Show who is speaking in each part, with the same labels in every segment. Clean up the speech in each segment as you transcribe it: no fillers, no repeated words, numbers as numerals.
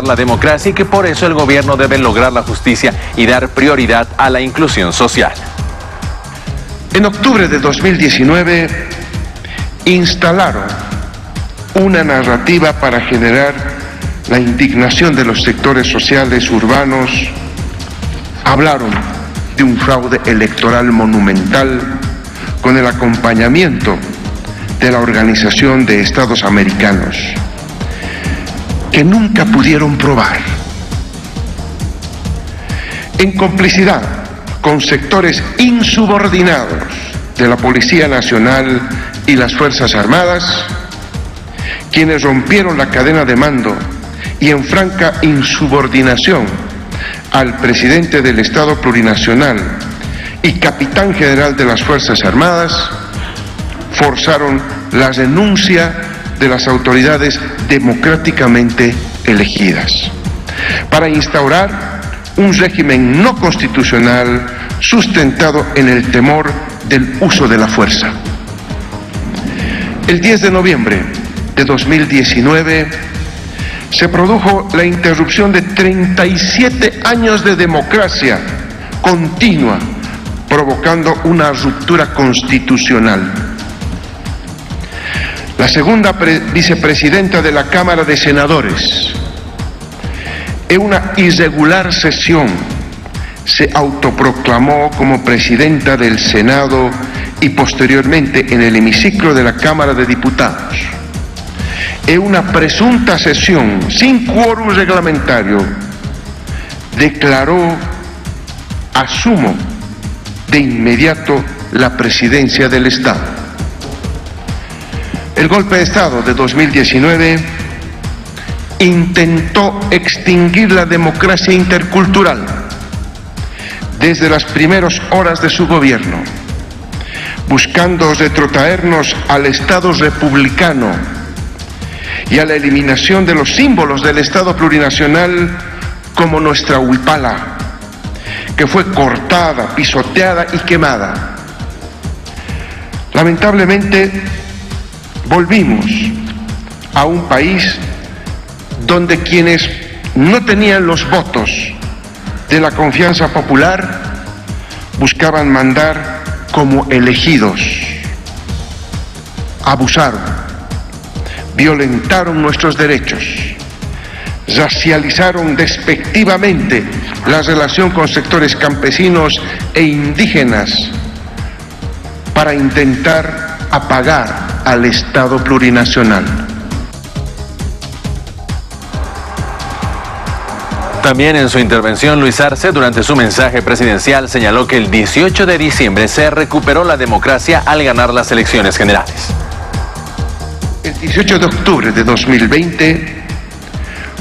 Speaker 1: la democracia y que por eso el gobierno debe lograr la justicia y dar prioridad a la inclusión social.
Speaker 2: En octubre de 2019 instalaron una narrativa para generar la indignación de los sectores sociales urbanos. Hablaron de un fraude electoral monumental con el acompañamiento de la Organización de Estados Americanos, que nunca pudieron probar. En complicidad con sectores insubordinados de la Policía Nacional y las Fuerzas Armadas, quienes rompieron la cadena de mando y en franca insubordinación al presidente del Estado Plurinacional y capitán general de las Fuerzas Armadas, forzaron la renuncia de las autoridades democráticamente elegidas para instaurar un régimen no constitucional sustentado en el temor del uso de la fuerza. El 10 de noviembre de 2019 se produjo la interrupción de 37 años de democracia continua, provocando una ruptura constitucional. La segunda vicepresidenta de la Cámara de Senadores, en una irregular sesión, se autoproclamó como presidenta del Senado y posteriormente en el hemiciclo de la Cámara de Diputados. En una presunta sesión sin quórum reglamentario, declaró: asumo de inmediato la presidencia del Estado. El golpe de Estado de 2019 intentó extinguir la democracia intercultural desde las primeras horas de su gobierno, buscando retrotraernos al Estado republicano y a la eliminación de los símbolos del Estado plurinacional, como nuestra huipala, que fue cortada, pisoteada y quemada. Lamentablemente, volvimos a un país donde quienes no tenían los votos de la confianza popular buscaban mandar como elegidos. Abusaron, violentaron nuestros derechos, racializaron despectivamente la relación con sectores campesinos e indígenas para intentar apagar al Estado plurinacional.
Speaker 1: También en su intervención, Luis Arce, durante su mensaje presidencial, señaló que el 18 de diciembre se recuperó la democracia al ganar las elecciones generales.
Speaker 2: El 18 de octubre de 2020,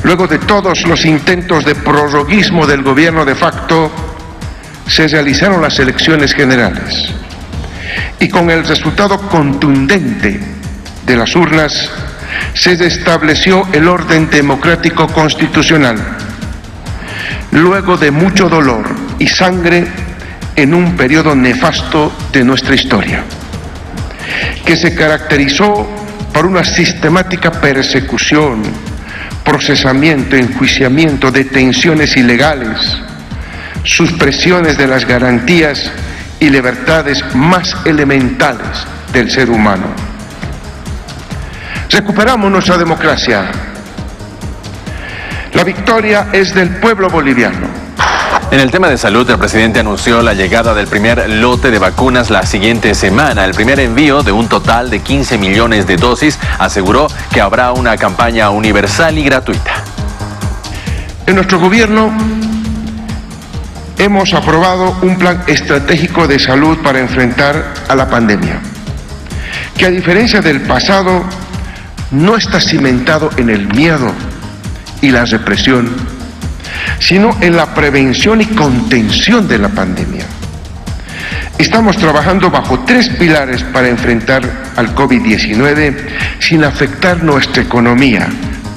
Speaker 2: luego de todos los intentos de prorroguismo del gobierno de facto, se realizaron las elecciones generales. Y con el resultado contundente de las urnas, se restableció el orden democrático constitucional, luego de mucho dolor y sangre en un periodo nefasto de nuestra historia, que se caracterizó por una sistemática persecución, procesamiento, enjuiciamiento, detenciones ilegales, supresiones de las garantías y libertades más elementales del ser humano. Recuperamos nuestra democracia. La victoria es del pueblo boliviano.
Speaker 1: En el tema de salud, el presidente anunció la llegada del primer lote de vacunas la siguiente semana. El primer envío de un total de 15 millones de dosis. Aseguró que habrá una campaña universal y gratuita.
Speaker 2: En nuestro gobierno hemos aprobado un plan estratégico de salud para enfrentar a la pandemia, que a diferencia del pasado no está cimentado en el miedo y la represión, sino en la prevención y contención de la pandemia. Estamos trabajando bajo 3 pilares para enfrentar al COVID-19 sin afectar nuestra economía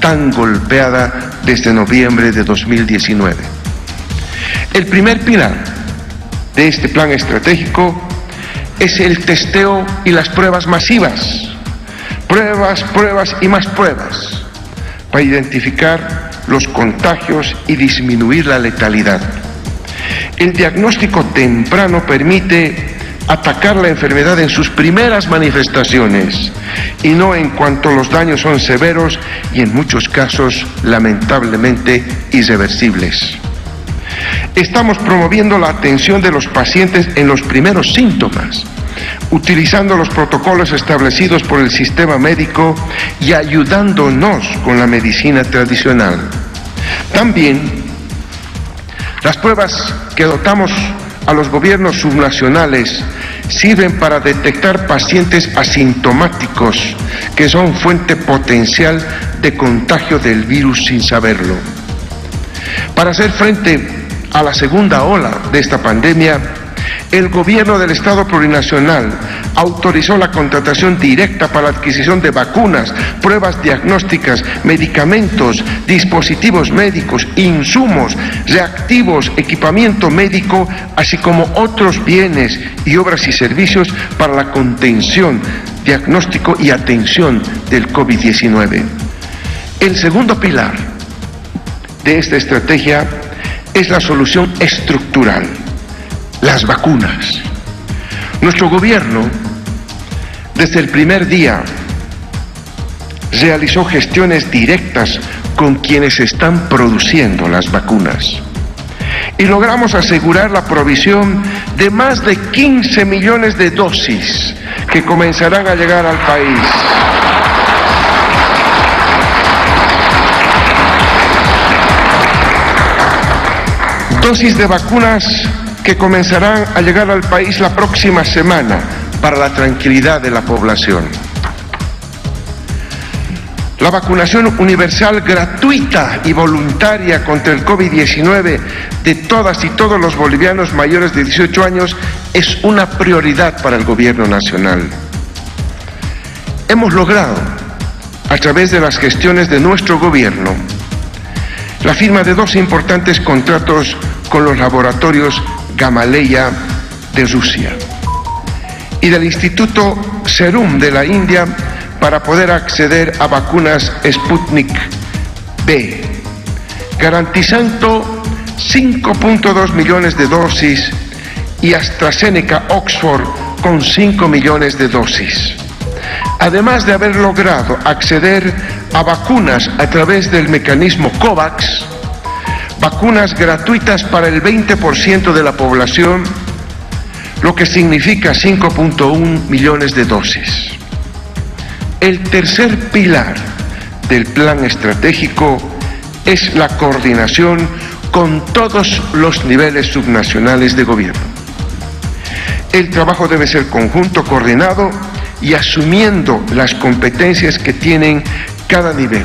Speaker 2: tan golpeada desde noviembre de 2019. El primer pilar de este plan estratégico es el testeo y las pruebas masivas. Pruebas y más pruebas para identificar los contagios y disminuir la letalidad. El diagnóstico temprano permite atacar la enfermedad en sus primeras manifestaciones y no en cuanto los daños son severos y en muchos casos lamentablemente irreversibles. Estamos promoviendo la atención de los pacientes en los primeros síntomas, utilizando los protocolos establecidos por el sistema médico y ayudándonos con la medicina tradicional. También las pruebas que dotamos a los gobiernos subnacionales sirven para detectar pacientes asintomáticos que son fuente potencial de contagio del virus sin saberlo. Para hacer frente a la segunda ola de esta pandemia, el gobierno del Estado plurinacional autorizó la contratación directa para la adquisición de vacunas, pruebas diagnósticas, medicamentos, dispositivos médicos, insumos, reactivos, equipamiento médico, así como otros bienes y obras y servicios para la contención, diagnóstico y atención del COVID-19. El segundo pilar de esta estrategia es la solución estructural. Las vacunas. Nuestro gobierno, desde el primer día, realizó gestiones directas con quienes están produciendo las vacunas. Y logramos asegurar la provisión de más de 15 millones de dosis que comenzarán a llegar al país. Dosis de vacunas que comenzarán a llegar al país la próxima semana para la tranquilidad de la población. La vacunación universal gratuita y voluntaria contra el COVID-19 de todas y todos los bolivianos mayores de 18 años es una prioridad para el gobierno nacional. Hemos logrado, a través de las gestiones de nuestro gobierno, la firma de 2 importantes contratos con los laboratorios Gamaleya de Rusia y del Instituto Serum de la India para poder acceder a vacunas Sputnik V, garantizando 5.2 millones de dosis, y AstraZeneca Oxford con 5 millones de dosis. Además de haber logrado acceder a vacunas a través del mecanismo COVAX, vacunas gratuitas para el 20% de la población, lo que significa 5.1 millones de dosis. El tercer pilar del plan estratégico es la coordinación con todos los niveles subnacionales de gobierno. El trabajo debe ser conjunto, coordinado y asumiendo las competencias que tienen cada nivel,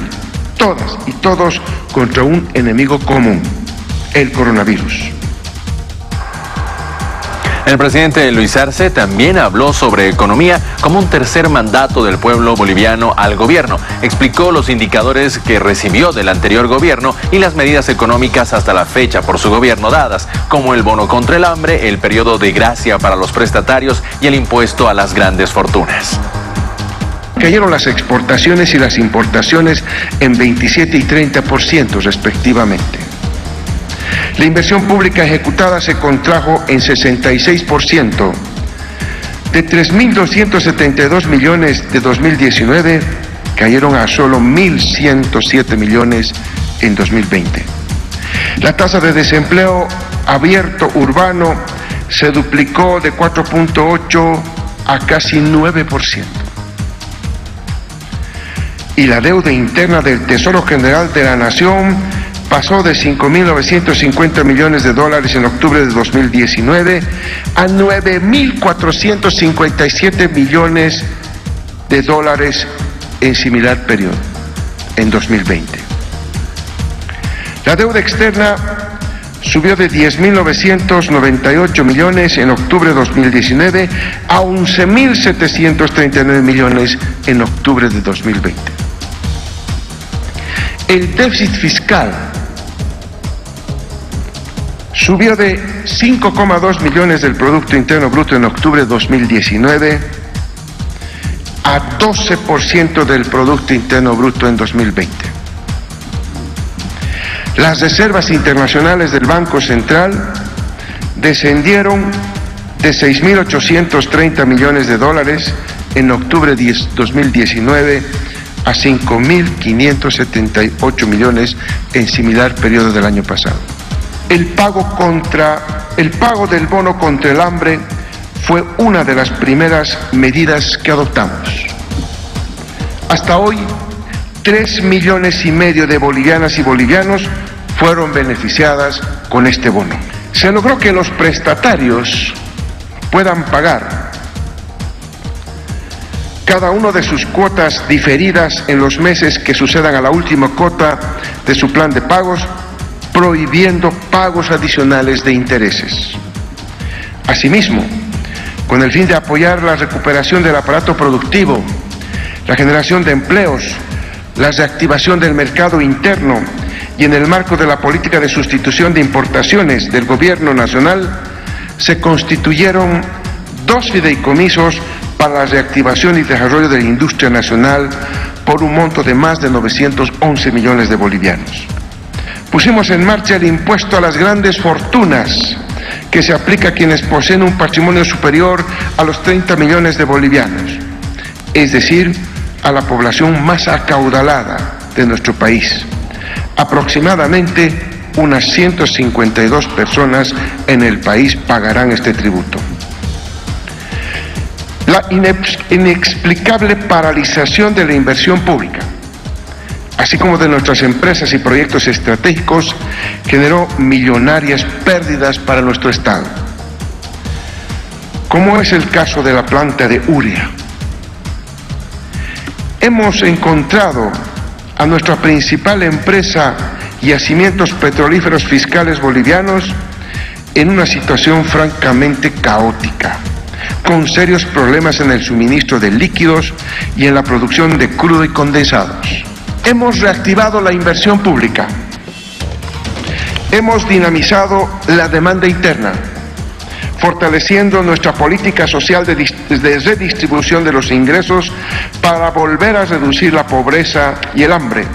Speaker 2: todas y todos contra un enemigo común, el coronavirus.
Speaker 1: El presidente Luis Arce también habló sobre economía como un tercer mandato del pueblo boliviano al gobierno. Explicó los indicadores que recibió del anterior gobierno y las medidas económicas hasta la fecha por su gobierno dadas, como el bono contra el hambre, el periodo de gracia para los prestatarios y el impuesto a las grandes fortunas.
Speaker 2: Cayeron las exportaciones y las importaciones en 27 y 30% respectivamente. La inversión pública ejecutada se contrajo en 66%. De 3.272 millones de 2019, cayeron a solo 1.107 millones en 2020. La tasa de desempleo abierto urbano se duplicó de 4.8 a casi 9%. Y la deuda interna del Tesoro General de la Nación pasó de 5.950 millones de dólares en octubre de 2019 a 9.457 millones de dólares en similar periodo, en 2020. La deuda externa subió de 10.998 millones en octubre de 2019 a 11.739 millones en octubre de 2020. El déficit fiscal subió de 5,2 millones del Producto Interno Bruto en octubre de 2019 a 12% del Producto Interno Bruto en 2020. Las reservas internacionales del Banco Central descendieron de 6.830 millones de dólares en octubre de 2019 a 5.578 millones en similar periodo del año pasado. El pago del bono contra el hambre fue una de las primeras medidas que adoptamos. Hasta hoy, 3,5 millones de bolivianas y bolivianos fueron beneficiadas con este bono. Se logró que los prestatarios puedan pagar cada uno de sus cuotas diferidas en los meses que sucedan a la última cuota de su plan de pagos, prohibiendo pagos adicionales de intereses. Asimismo, con el fin de apoyar la recuperación del aparato productivo, la generación de empleos, la reactivación del mercado interno y en el marco de la política de sustitución de importaciones del Gobierno Nacional, se constituyeron 2 fideicomisos para la reactivación y desarrollo de la industria nacional por un monto de más de 911 millones de bolivianos. Pusimos en marcha el impuesto a las grandes fortunas, que se aplica a quienes poseen un patrimonio superior a los 30 millones de bolivianos, es decir, a la población más acaudalada de nuestro país. Aproximadamente unas 152 personas en el país pagarán este tributo. La inexplicable paralización de la inversión pública, así como de nuestras empresas y proyectos estratégicos, generó millonarias pérdidas para nuestro Estado, como es el caso de la planta de Uria. Hemos encontrado a nuestra principal empresa Yacimientos Petrolíferos Fiscales Bolivianos en una situación francamente caótica, con serios problemas en el suministro de líquidos y en la producción de crudo y condensados. Hemos reactivado la inversión pública, hemos dinamizado la demanda interna, fortaleciendo nuestra política social de redistribución de los ingresos para volver a reducir la pobreza y el hambre,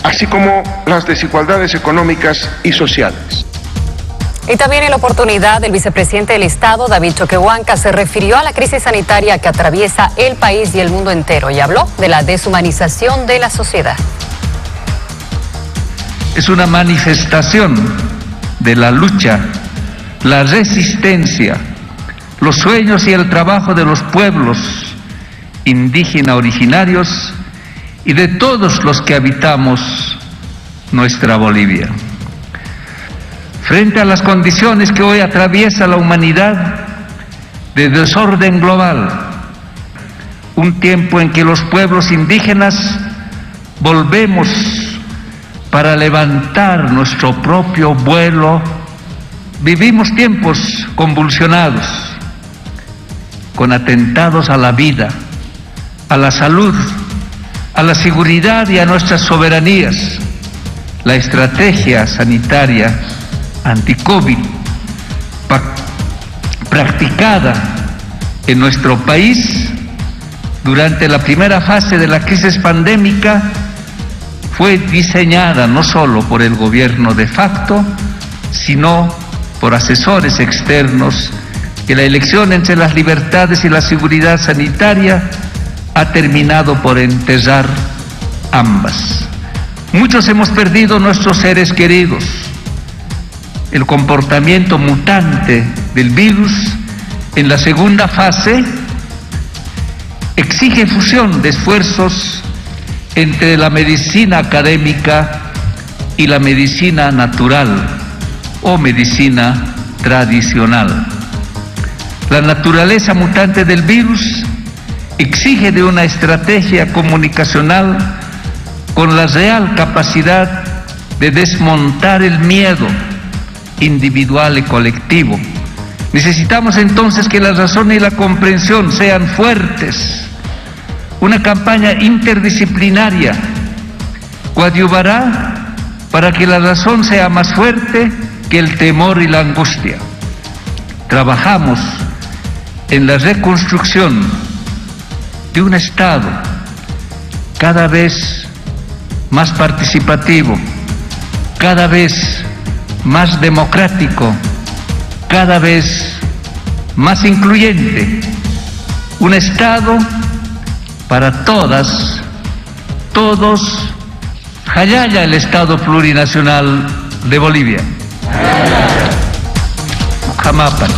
Speaker 2: así como las desigualdades económicas y sociales.
Speaker 3: Y también en la oportunidad, el vicepresidente del Estado, David Choquehuanca, se refirió a la crisis sanitaria que atraviesa el país y el mundo entero y habló de la deshumanización de la sociedad.
Speaker 4: Es una manifestación de la lucha, la resistencia, los sueños y el trabajo de los pueblos indígenas originarios y de todos los que habitamos nuestra Bolivia. Frente a las condiciones que hoy atraviesa la humanidad de desorden global, un tiempo en que los pueblos indígenas volvemos para levantar nuestro propio vuelo, vivimos tiempos convulsionados, con atentados a la vida, a la salud, a la seguridad y a nuestras soberanías. La estrategia sanitaria anti-COVID practicada en nuestro país durante la primera fase de la crisis pandémica fue diseñada no solo por el gobierno de facto, sino por asesores externos, que la elección entre las libertades y la seguridad sanitaria ha terminado por enterrar ambas. Muchos hemos perdido nuestros seres queridos. El comportamiento mutante del virus en la segunda fase exige fusión de esfuerzos entre la medicina académica y la medicina natural o medicina tradicional. La naturaleza mutante del virus exige de una estrategia comunicacional con la real capacidad de desmontar el miedo individual y colectivo. Necesitamos entonces que la razón y la comprensión sean fuertes. Una campaña interdisciplinaria coadyuvará para que la razón sea más fuerte que el temor y la angustia. Trabajamos en la reconstrucción de un Estado cada vez más participativo, cada vez más democrático, cada vez más incluyente, un Estado para todas, todos, Jayaya, el Estado plurinacional de Bolivia. Jamapan.